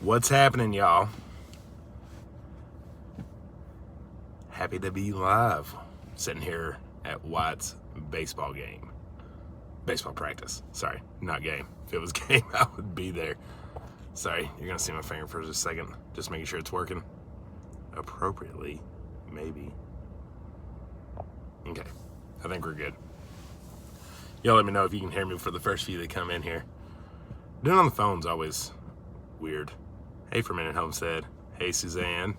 What's happening, y'all? Happy to be live. Sitting here at Wyatt's baseball practice. Sorry, not game. If it was game, I would be there. Sorry, you're gonna see my finger for just a second. Just making sure it's working appropriately, maybe. Okay, I think we're good. Y'all let me know if you can hear me for the first few that come in here. Doing on the phone's always weird. Hey, for a minute, Homestead. Hey, Suzanne.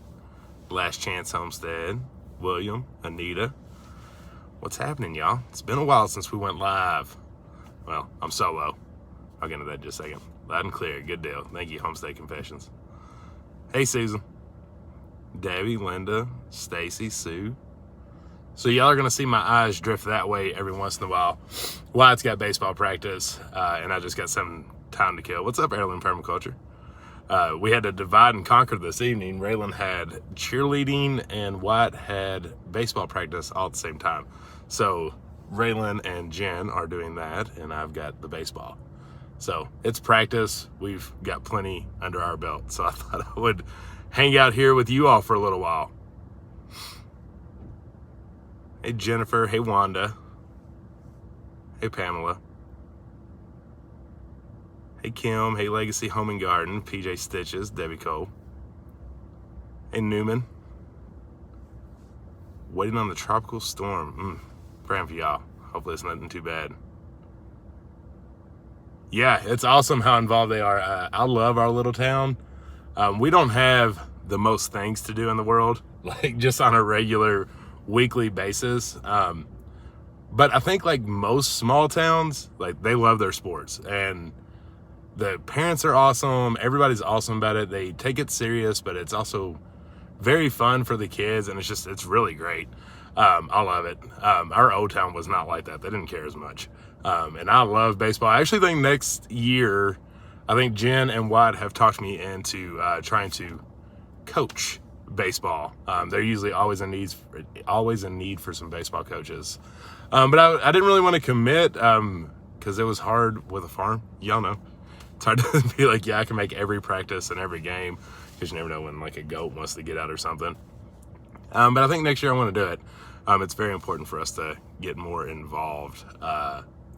Last Chance Homestead. William. Anita. What's happening, y'all? It's been a while since we went live. Well, I'm solo. I'll get into that in just a second. Loud and clear. Good deal. Thank you, Homestead Confessions. Hey, Susan. Debbie, Linda, Stacy, Sue. So y'all are going to see my eyes drift that way every once in a while. Wyatt's got baseball practice, and I just got some time to kill. What's up, Heirloom Permaculture? We had to divide and conquer this evening. Raylan had cheerleading and Wyatt had baseball practice all at the same time. So Raylan and Jen are doing that, and I've got the baseball. So it's practice. We've got plenty under our belt. So I thought I would hang out here with you all for a little while. Hey, Jennifer. Hey, Wanda. Hey, Pamela. Hey, Kim. Hey, Legacy Home and Garden. PJ Stitches. Debbie Cole. Hey, Newman. Waiting on the tropical storm. Praying for y'all. Hopefully it's nothing too bad. Yeah, it's awesome how involved they are. I love our little town. We don't have the most things to do in the world, like just on a regular weekly basis. But I think like most small towns, like they love their sports, and the parents are awesome. Everybody's awesome about it. They take it serious, but it's also very fun for the kids, and it's really great. I love it. Our old town was not like that. They didn't care as much. And I love baseball. I actually think next year, I think Jen and Wyatt have talked me into trying to coach baseball. They're usually always in need for some baseball coaches. But I didn't really want to commit because it was hard with a farm. Y'all know. It's hard to be like, yeah, I can make every practice and every game, because you never know when like a goat wants to get out or something. But I think next year I want to do it. It's very important for us to get more involved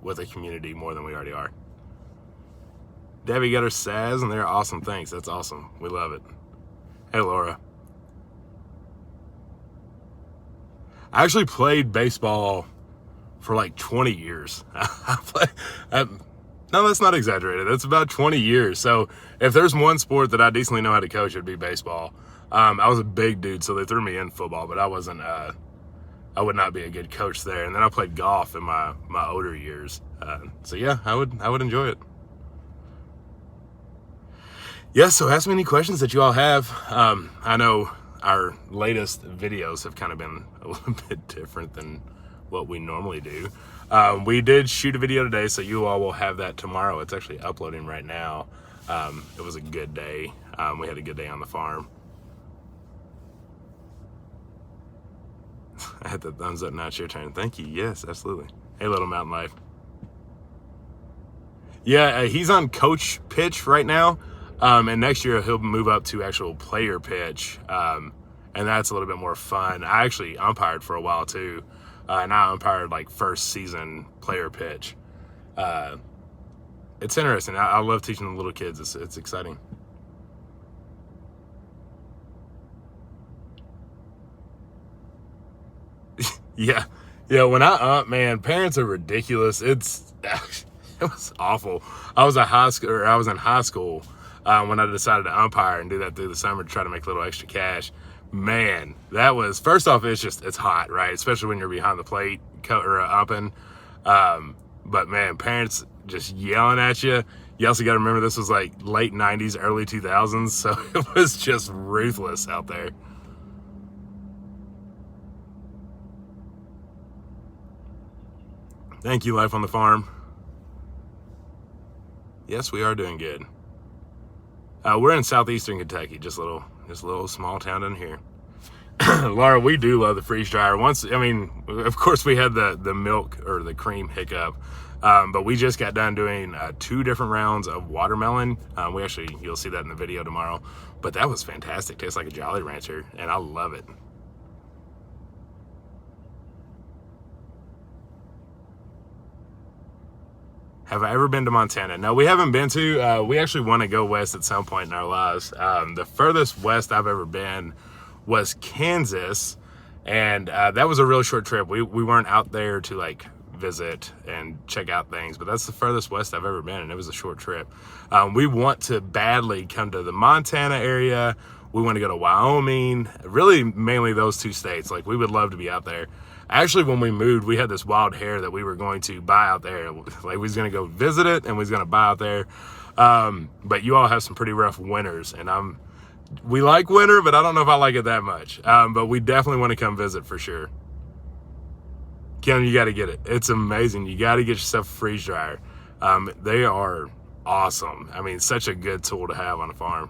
with the community more than we already are. Debbie got her Saz, and they're awesome things. That's awesome. We love it. Hey, Laura. I actually played baseball for like 20 years. No, that's not exaggerated. That's about 20 years. So if there's one sport that I decently know how to coach, it'd be baseball. I was a big dude, so they threw me in football, but I wasn't. I would not be a good coach there. And then I played golf in my older years. So yeah, I would enjoy it. Yeah, so ask me any questions that you all have. I know our latest videos have kind of been a little bit different than what we normally do. We did shoot a video today, so you all will have that tomorrow. It's actually uploading right now. It was a good day. We had a good day on the farm. I had the thumbs up, now it's your turn. Thank you. Yes, absolutely. Hey, Little Mountain Life. Yeah, he's on coach pitch right now. And next year he'll move up to actual player pitch. And that's a little bit more fun. I actually umpired for a while too. And I umpired like first season player pitch. It's interesting. I love teaching the little kids. It's exciting. Yeah. When man, parents are ridiculous. It was awful. I was in high school when I decided to umpire and do that through the summer to try to make a little extra cash. Man, that was, first off, it's hot, right? Especially when you're behind the plate or umping. But man, parents just yelling at you. You also got to remember this was like late 90s, early 2000s. So it was just ruthless out there. Thank you, Life on the Farm. Yes, we are doing good. We're in southeastern Kentucky, just a little small town in here. Laura, we do love the freeze dryer. Of course we had the milk or the cream hiccup But we just got done doing 2 different rounds of watermelon. You'll see that in the video tomorrow. But that was fantastic. Tastes like a Jolly Rancher, and I love it. Have I ever been to Montana? No, we haven't been to. We actually want to go west at some point in our lives. The furthest west I've ever been was Kansas, and that was a real short trip. We weren't out there to like visit and check out things, but that's the furthest west I've ever been, and it was a short trip. We want to badly come to the Montana area. We want to go to Wyoming, really mainly those 2 states. Like, we would love to be out there. Actually, when we moved, we had this wild hare that we were going to buy out there. Like, we was going to go visit it, and we was going to buy out there. But you all have some pretty rough winters, and we like winter, but I don't know if I like it that much. But we definitely want to come visit for sure. Kim, you got to get it. It's amazing. You got to get yourself a freeze dryer. They are awesome. I mean, such a good tool to have on a farm.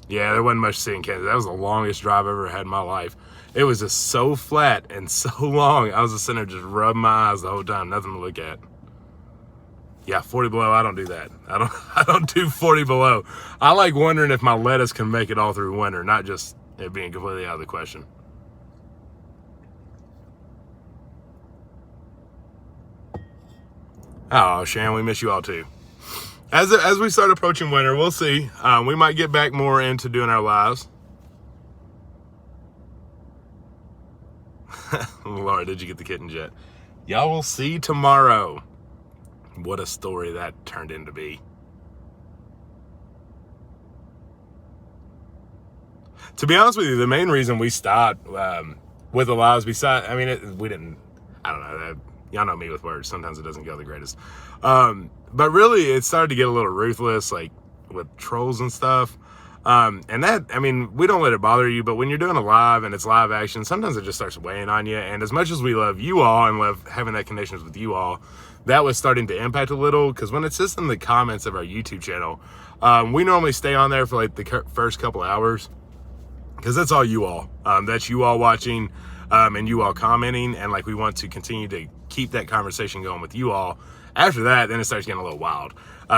Yeah, there wasn't much to see in Kansas. That was the longest drive I've ever had in my life. It was just so flat and so long. I was just sitting there just rubbing my eyes the whole time. Nothing to look at. Yeah, 40 below, I don't do that. I don't do 40 below. I like wondering if my lettuce can make it all through winter, not just it being completely out of the question. Oh, Shan, we miss you all too. As we start approaching winter, we'll see. We might get back more into doing our lives. Laura, did you get the kittens yet? Y'all will see tomorrow what a story that turned into be. To be honest with you, the main reason we stopped with the lives, besides, I mean, we didn't, I don't know, y'all know me with words. Sometimes it doesn't go the greatest. But really, it started to get a little ruthless, like with trolls and stuff. And that, I mean, we don't let it bother you, but when you're doing a live and it's live action, sometimes it just starts weighing on you. And as much as we love you all and love having that connections with you all, that was starting to impact a little, because when it's just in the comments of our YouTube channel, we normally stay on there for like the first couple hours, because that's all you all. That's you all watching, and you all commenting, and like we want to continue to keep that conversation going with you all. After that, then it starts getting a little wild.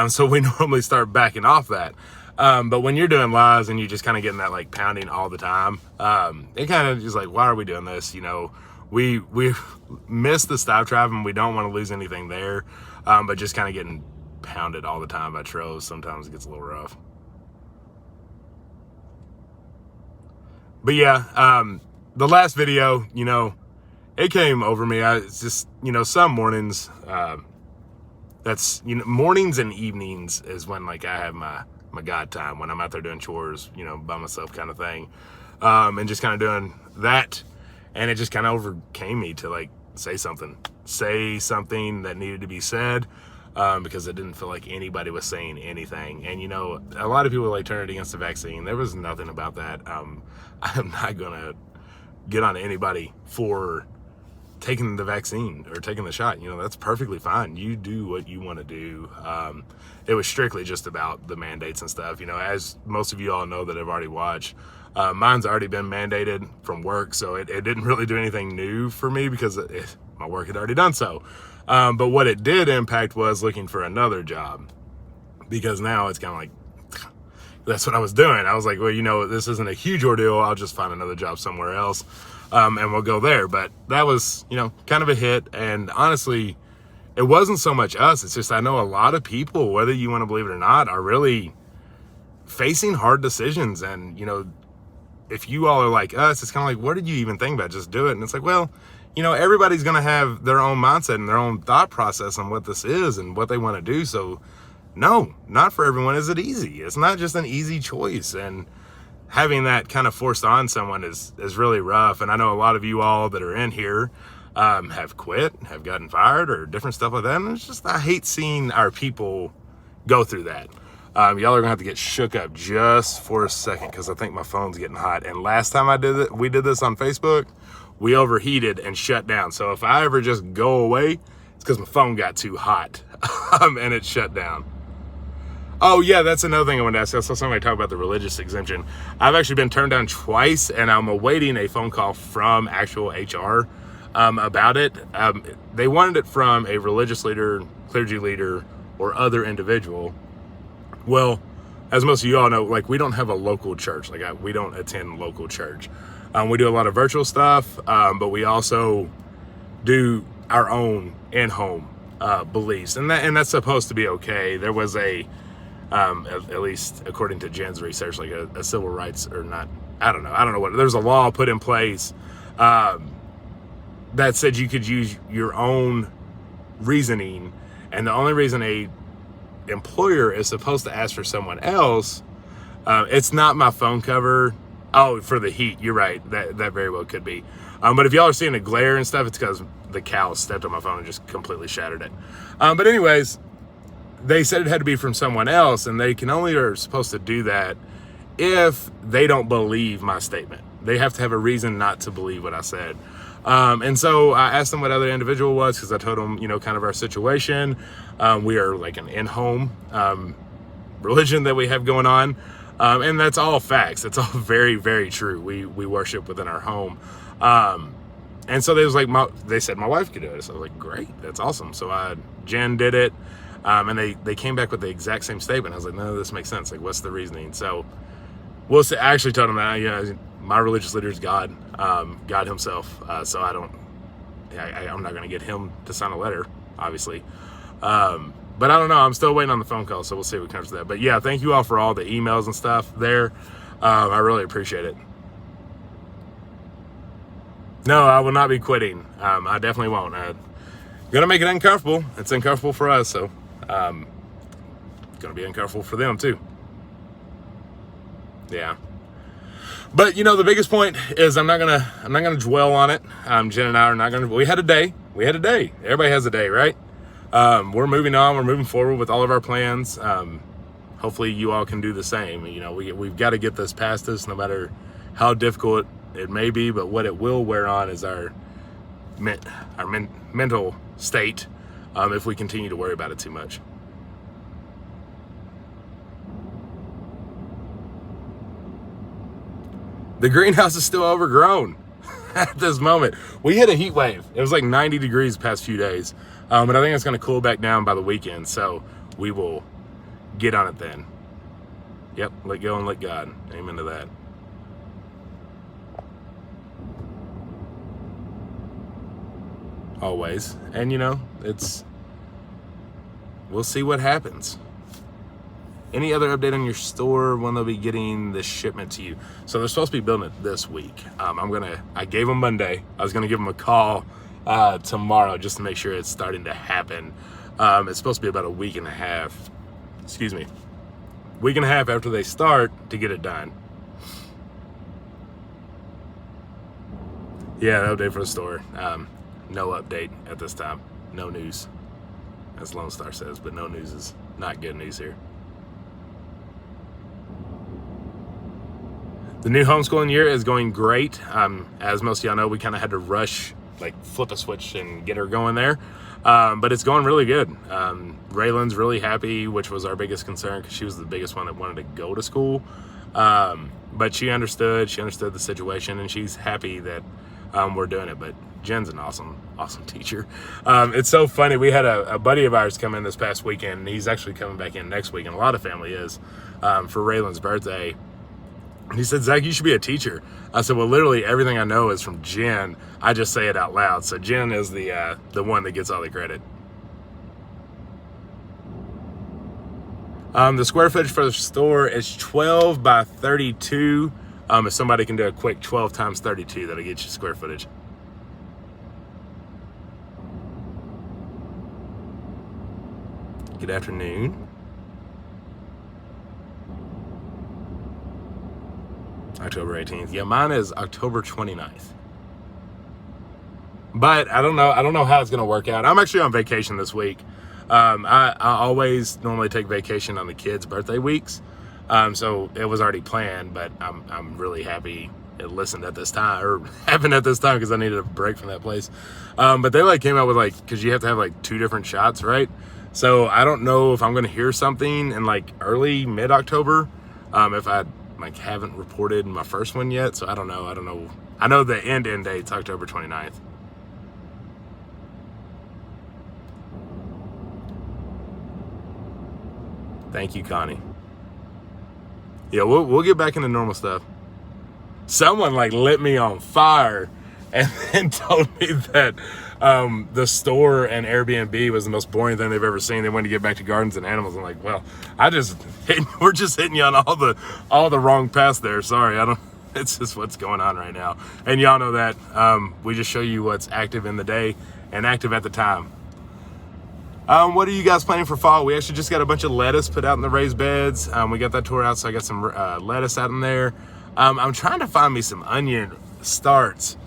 So we normally start backing off that. But when you're doing lives and you're just kind of getting that like pounding all the time, it kind of just like, why are we doing this? You know, we miss the stop drive and we don't want to lose anything there. But just kind of getting pounded all the time by trolls, sometimes it gets a little rough. But yeah, the last video, you know, it came over me. It's just, you know, some mornings, that's, you know, mornings and evenings is when like I have my God time, when I'm out there doing chores, you know, by myself kind of thing. And just kind of doing that. And it just kind of overcame me to like say something that needed to be said, because it didn't feel like anybody was saying anything. And, you know, a lot of people like turned against the vaccine. There was nothing about that. I'm not going to get on anybody for taking the vaccine or taking the shot. You know, that's perfectly fine. You do what you want to do. It was strictly just about the mandates and stuff. You know, as most of you all know that have already watched, mine's already been mandated from work, so it didn't really do anything new for me, because my work had already done so. But what it did impact was looking for another job, because now it's kind of like, that's what I was doing. I was like, well, you know, this isn't a huge ordeal. I'll just find another job somewhere else. And we'll go there. But that was, you know, kind of a hit. And honestly, it wasn't so much us. It's just, I know a lot of people, whether you want to believe it or not, are really facing hard decisions. And, you know, if you all are like us, it's kind of like, what did you even think about? Just do it. And it's like, well, you know, everybody's going to have their own mindset and their own thought process on what this is and what they want to do. So no, not for everyone is it easy. It's not just an easy choice. And having that kind of forced on someone is really rough. And I know a lot of you all that are in here have quit, have gotten fired, or different stuff like that. And it's just, I hate seeing our people go through that. Y'all are gonna have to get shook up just for a second, because I think my phone's getting hot. And last time we did this on Facebook, we overheated and shut down. So if I ever just go away, it's because my phone got too hot and it shut down. Oh yeah, that's another thing I wanted to ask. I saw somebody talk about the religious exemption. I've actually been turned down twice, and I'm awaiting a phone call from actual HR. about it. They wanted it from a religious leader, clergy leader, or other individual. Well, as most of you all know, like, we don't have a local church. Like, we don't attend local church. We do a lot of virtual stuff, but we also do our own in-home beliefs, and that's supposed to be okay. There was at least according to Jen's research, like a civil rights, or not, I don't know what, there's a law put in place that said you could use your own reasoning, and the only reason a employer is supposed to ask for someone else, it's not my phone cover. Oh, for the heat, you're right, that very well could be. But if y'all are seeing a glare and stuff, it's because the cow stepped on my phone and just completely shattered it. But anyways, they said it had to be from someone else, and they are supposed to do that if they don't believe my statement. They have to have a reason not to believe what I said. And so I asked them what other individual was, because I told them, kind of our situation. We are like an in-home religion that we have going on. And that's all facts. It's all very, very true. We worship within our home. And so they said my wife could do it. So I was like, great, that's awesome. So Jen did it. And they came back with the exact same statement. I was like, no, this makes sense. Like, what's the reasoning? So we'll see. I actually told him that, my religious leader is God, God himself. So I'm not going to get him to sign a letter, obviously. But I don't know. I'm still waiting on the phone call, so we'll see what comes to that. But yeah, thank you all for all the emails and stuff there. I really appreciate it. No, I will not be quitting. I definitely won't. Gonna make it uncomfortable. It's uncomfortable for us, so gonna be uncomfortable for them too. Yeah. But the biggest point is I'm not gonna dwell on it. Jen and I are not gonna. We had a day. Everybody has a day, right? We're moving on. We're moving forward with all of our plans. Hopefully you all can do the same. We've got to get this past us, no matter how difficult it may be. But what it will wear on is our mental state, if we continue to worry about it too much. The greenhouse is still overgrown at this moment. We hit a heat wave. It was like 90 degrees the past few days. But I think it's going to cool back down by the weekend. So we will get on it then. Yep, let go and let God. Amen to that. Always. And we'll see what happens. Any other update on your store when they'll be getting the shipment to you? So they're supposed to be building it this week. I gave them Monday. I was going to give them a call tomorrow just to make sure it's starting to happen. It's supposed to be about a week and a half after they start to get it done. Yeah, no update for the store. No update at this time. No news, as Lone Star says, but no news is not good news here. The new homeschooling year is going great. As most of y'all know, we kind of had to rush, like flip a switch and get her going there. But it's going really good. Raylan's really happy, which was our biggest concern, because she was the biggest one that wanted to go to school. But she understood the situation, and she's happy that we're doing it. But Jen's an awesome teacher. It's so funny. We had a buddy of ours come in this past weekend, and he's actually coming back in next week, and a lot of family is, for Raylan's birthday. He said, Zach, you should be a teacher. I said, well, literally everything I know is from Jen. I just say it out loud. So Jen is the one that gets all the credit. The square footage for the store is 12 by 32. If somebody can do a quick 12 times 32, that'll get you square footage. Good afternoon. October 18th. Yeah, mine is October 29th. But I don't know how it's going to work out. I'm actually on vacation this week. I always normally take vacation on the kids' birthday weeks. So it was already planned, but I'm really happy it happened at this time, because I needed a break from that place. But they came out with because you have to have 2 different shots, right? So I don't know if I'm going to hear something in early mid-October, if I haven't reported my first one yet. So I don't know. I know the end date's October 29th. Thank you, Connie. Yeah, we'll get back into normal stuff. Someone like lit me on fire and then told me that the store and Airbnb was the most boring thing they've ever seen. They wanted to get back to gardens and animals. I'm like, well, we're just hitting you on all the wrong paths there. Sorry, it's just what's going on right now. And y'all know that we just show you what's active in the day and active at the time. What are you guys planning for fall? We actually just got a bunch of lettuce put out in the raised beds. We got that tore out, so I got some lettuce out in there. I'm trying to find me some onion starts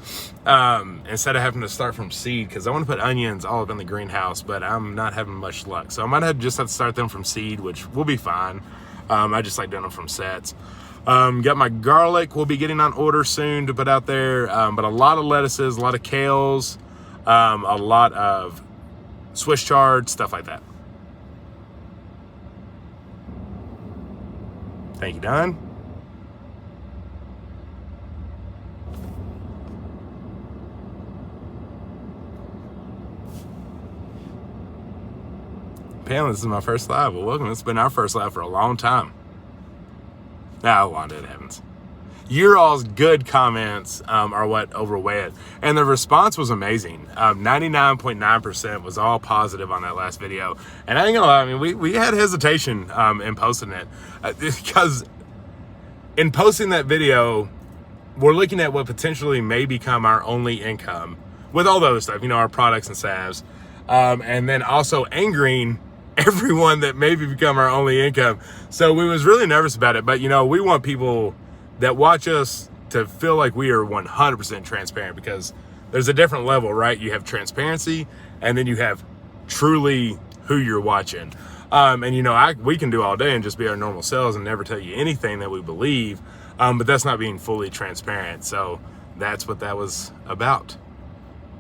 instead of having to start from seed, because I want to put onions all up in the greenhouse, but I'm not having much luck. So I might have to start them from seed, which will be fine. I just like doing them from sets. Got my garlic we'll be getting on order soon to put out there, but a lot of lettuces, a lot of kales, a lot of Swiss chard, stuff like that. Thank you, Don. Pam, this is my first live. Well, welcome. It's been our first live for a long time. Now, Wanda, it happens. Your all's good comments are what overweigh it. And the response was amazing. 99.9% was all positive on that last video. And I ain't gonna lie, I mean, we had hesitation in posting it. Because in posting that video, we're looking at what potentially may become our only income with all the other stuff, our products and salves. And then also angering everyone that maybe become our only income. So we was really nervous about it. But, we want people that watch us to feel like we are 100% transparent, because there's a different level, right? You have transparency, and then you have truly who you're watching. And we can do all day and just be our normal selves and never tell you anything that we believe, but that's not being fully transparent. So that's what that was about.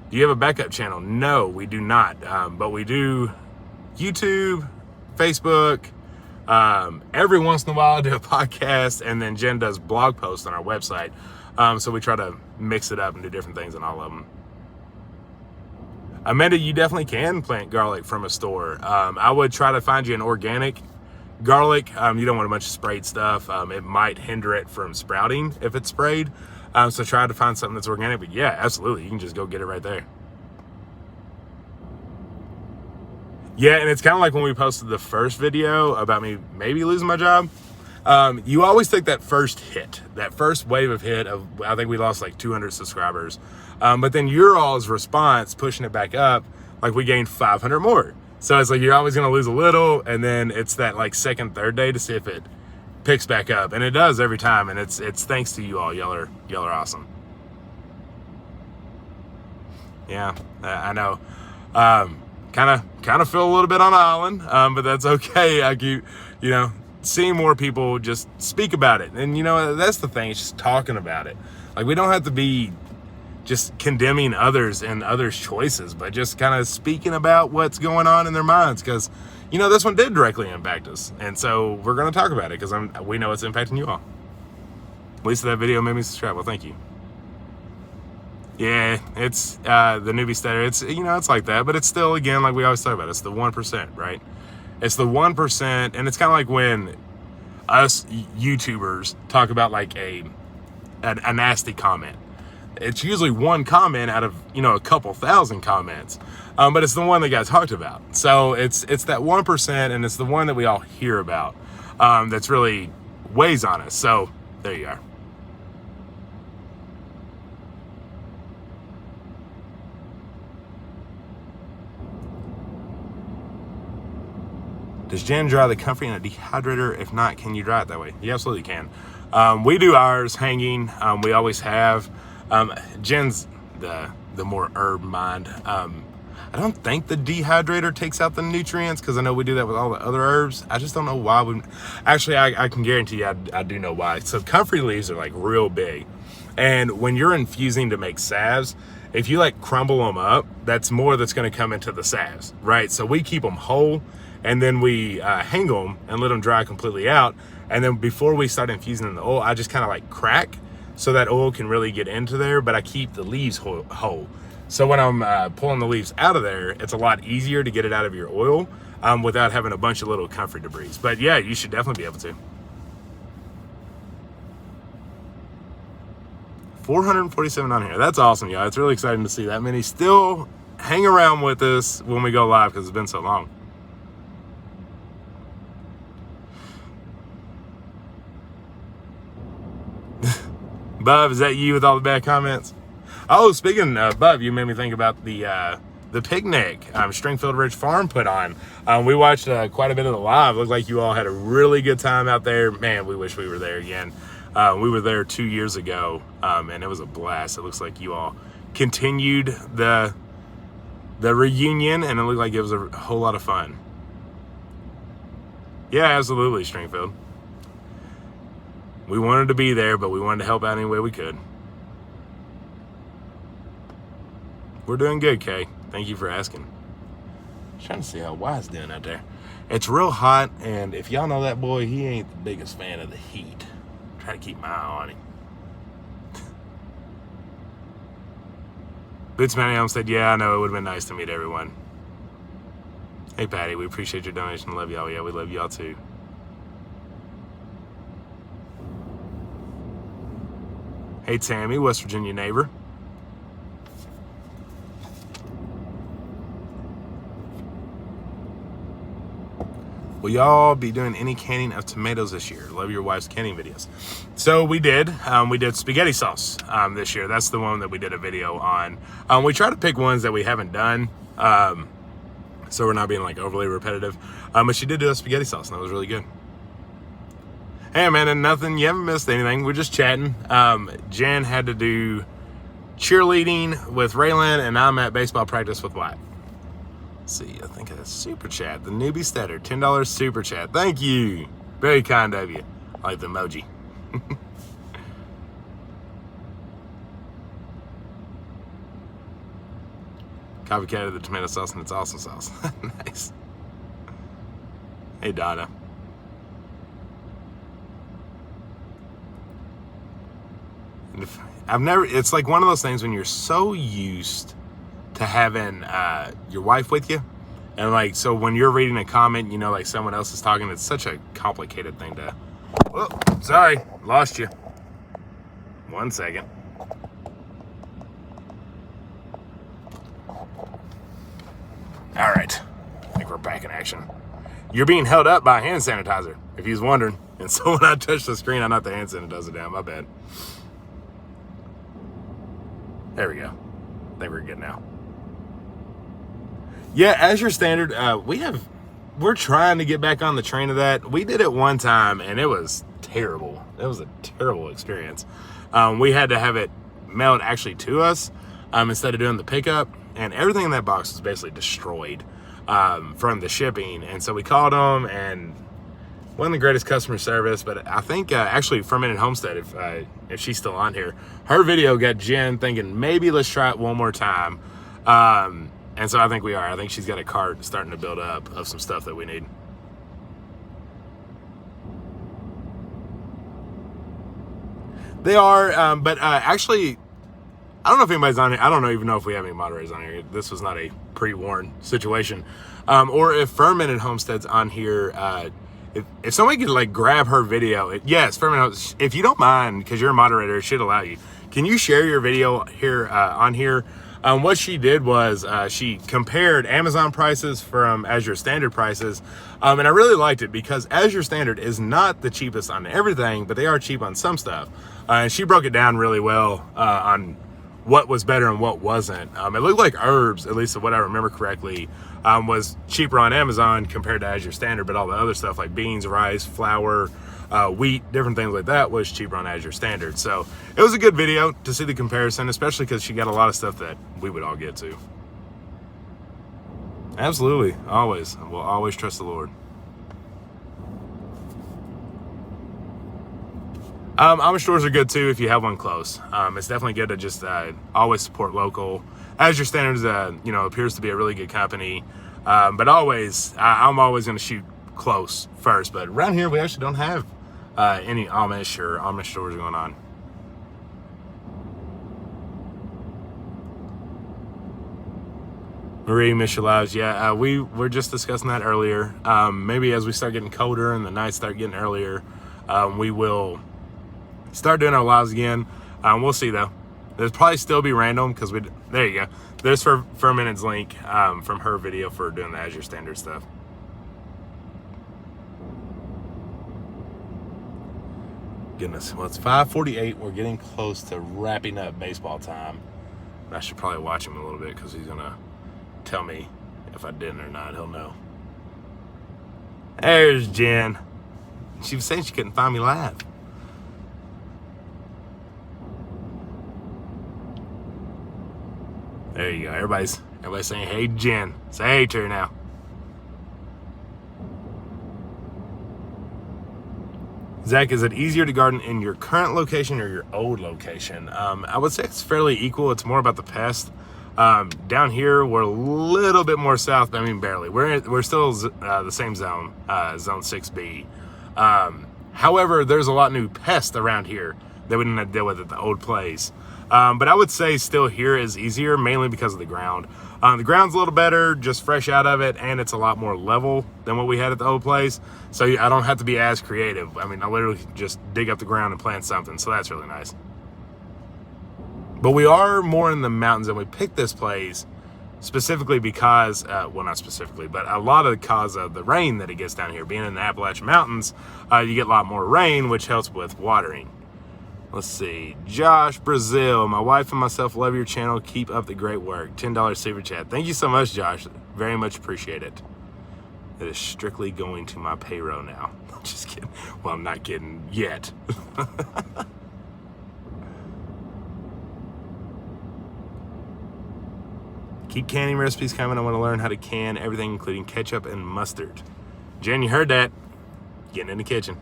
Do you have a backup channel? No, we do not, but we do YouTube, Facebook. Every once in a while I do a podcast, and then Jen does blog posts on our website. So we try to mix it up and do different things in all of them. Amanda, you definitely can plant garlic from a store. I would try to find you an organic garlic. You don't want a bunch of sprayed stuff. It might hinder it from sprouting if it's sprayed. So try to find something that's organic, but yeah, absolutely. You can just go get it right there. Yeah, and it's kind of like when we posted the first video about me maybe losing my job. You always take that first hit, that first wave of hit of, I think we lost like 200 subscribers. But then your all's response, pushing it back up, like we gained 500 more. So it's like you're always going to lose a little, and then it's that like second, third day to see if it picks back up. And it does every time, and it's thanks to you all. Y'all are awesome. Yeah, I know. Kind of feel a little bit on an island, but that's okay. I keep, seeing more people just speak about it. And that's the thing, it's just talking about it. Like, we don't have to be just condemning others and others' choices, but just kind of speaking about what's going on in their minds, because this one did directly impact us, and so we're going to talk about it because we know it's impacting you all. At least that video made me subscribe. Well, thank you. Yeah, it's the newbie standard. It's it's like that, but it's still, again, like we always talk about, it's the 1%, right? It's the 1%, and it's kind of like when us YouTubers talk about like a nasty comment. It's usually one comment out of a couple thousand comments, but it's the one that got talked about. So it's that 1%, and it's the one that we all hear about, that's really weighs on us. So there you are. Does Jen dry the comfrey in a dehydrator? If not, can you dry it that way? You absolutely can. We do ours hanging. We always have. Jen's the more herb mind. I don't think the dehydrator takes out the nutrients, because I know we do that with all the other herbs. I just don't know why we. Actually, I can guarantee you I do know why. So comfrey leaves are like real big, and when you're infusing to make salves, if you like crumble them up, that's more that's going to come into the salves, right? So we keep them whole. And then we hang them and let them dry completely out. And then before we start infusing in the oil, I just kind of like crack so that oil can really get into there, but I keep the leaves whole. So when I'm pulling the leaves out of there, it's a lot easier to get it out of your oil. without having a bunch of little comfort debris. But yeah, you should definitely be able to. 447 on here. That's awesome, y'all. It's really exciting to see that many still hang around with us when we go live because it's been so long. Bub, is that you with all the bad comments? Oh, speaking of Bub, you made me think about the picnic Stringfield Ridge Farm put on. We watched quite a bit of the live. Looked like you all had a really good time out there. Man, we wish we were there again. We were there 2 years ago, and it was a blast. It looks like you all continued the reunion, and it looked like it was a whole lot of fun. Yeah, absolutely, Stringfield. We wanted to be there, but we wanted to help out any way we could. We're doing good, Kay. Thank you for asking. Just trying to see how Wyatt's doing out there. It's real hot, and if y'all know that boy, he ain't the biggest fan of the heat. Try to keep my eye on him. Boots Manny Homestead, yeah, I know, it would have been nice to meet everyone. Hey, Patty, we appreciate your donation. Love y'all. Yeah, we love y'all too. Hey, Tammy, West Virginia neighbor. Will y'all be doing any canning of tomatoes this year? Love your wife's canning videos. So we did. We did spaghetti sauce this year. That's the one that we did a video on. We try to pick ones that we haven't done, so we're not being like overly repetitive. But she did do a spaghetti sauce, and that was really good. Hey, man, and nothing. You haven't missed anything. We're just chatting. Jen had to do cheerleading with Raylan, and I'm at baseball practice with Wyatt. Let's see, I think that's super chat. The newbie statter, $10 super chat. Thank you. Very kind of you. I like the emoji. Copycat of the tomato sauce, and it's awesome sauce. Nice. Hey, Donna. It's like one of those things when you're so used to having your wife with you, and like, so when you're reading a comment, you know, like someone else is talking, it's such a complicated thing to, oh, sorry, lost you. 1 second. All right, I think we're back in action. You're being held up by hand sanitizer, if you was wondering. And so when I touch the screen, I knocked the hand sanitizer down, my bad. There we go. I think we're good now. Yeah, Azure Standard, we're trying to get back on the train of that. We did it one time, and it was terrible. It was a terrible experience. We had to have it mailed actually to us instead of doing the pickup, and everything in that box was basically destroyed from the shipping. And so we called them, and wasn't the greatest customer service, but I think actually Fermented Homestead, if she's still on here, her video got Jen thinking maybe let's try it one more time. And so I think we are. I think she's got a cart starting to build up of some stuff that we need. They are, but actually, I don't know if anybody's on here. I don't even know if we have any moderators on here. This was not a pre-warned situation. Or if Fermented Homestead's on here, if somebody could like grab her video, yes, Fermented, if you don't mind, because you're a moderator, it should allow you. Can you share your video here on here? What she did was she compared Amazon prices from Azure Standard prices, and I really liked it because Azure Standard is not the cheapest on everything, but they are cheap on some stuff. And she broke it down really well on what was better and what wasn't. It looked like herbs, at least what I remember correctly, was cheaper on Amazon compared to Azure Standard, but all the other stuff like beans, rice, flour, wheat, different things like that was cheaper on Azure Standard. So it was a good video to see the comparison, especially because she got a lot of stuff that we would all get to. Absolutely, always. We'll always trust the Lord. Amish stores are good too if you have one close. It's definitely good to just always support local. Azure Standard appears to be a really good company, but always I'm always going to shoot close first. But around here we actually don't have any Amish or Amish stores going on. Marie, miss your lives. Yeah, we were just discussing that earlier. Maybe as we start getting colder and the nights start getting earlier, we will start doing our lives again. We'll see though. There'll probably still be random because there you go. There's Ferminid's link from her video for doing the Azure Standard stuff. Goodness, well, it's 5:48. We're getting close to wrapping up baseball time. I should probably watch him a little bit because he's gonna tell me if I didn't or not. He'll know. There's Jen. She was saying she couldn't find me live. There you go. Everybody's saying, hey, Jen. Say hey to her now. Zach, is it easier to garden in your current location or your old location? I would say it's fairly equal. It's more about the pest. Down here, we're a little bit more south, but I mean barely. We're still the same zone, zone 6B. However, there's a lot new pests around here that we didn't have to deal with at the old place. But I would say still here is easier, mainly because of the ground. The ground's a little better, just fresh out of it, and it's a lot more level than what we had at the old place. So I don't have to be as creative. I mean, I literally just dig up the ground and plant something, so that's really nice. But we are more in the mountains, and we picked this place specifically because, well, not specifically, but a lot of because of the rain that it gets down here. Being in the Appalachian Mountains, you get a lot more rain, which helps with watering. Let's see. Josh Brazil, my wife and myself love your channel. Keep up the great work. $10 super chat. Thank you so much, Josh. Very much appreciate it. It is strictly going to my payroll now. Just kidding. Well, I'm not kidding yet. Keep canning recipes coming. I want to learn how to can everything, including ketchup and mustard. Jen, you heard that. Getting in the kitchen.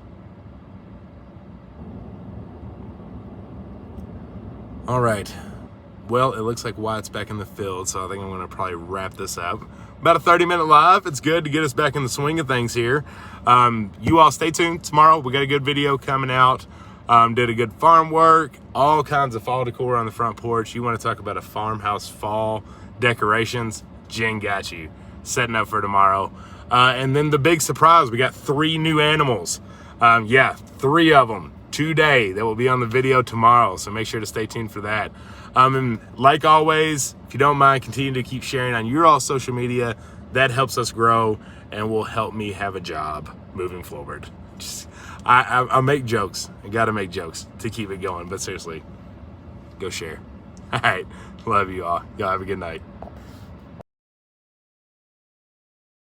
All right. Well, it looks like Wyatt's back in the field, so I think I'm going to probably wrap this up. About a 30-minute live. It's good to get us back in the swing of things here. You all stay tuned. Tomorrow, we got a good video coming out. Did a good farm work. All kinds of fall decor on the front porch. You want to talk about a farmhouse fall decorations? Jen got you. Setting up for tomorrow. And then the big surprise, we got 3 new animals. Yeah, 3 of them today that will be on the video tomorrow, so make sure to stay tuned for that. And like always, if you don't mind, continue to keep sharing on your all social media. That helps us grow and will help me have a job moving forward. I make jokes. I gotta make jokes to keep it going, but seriously, go share. All right, love you all. Y'all have a good night.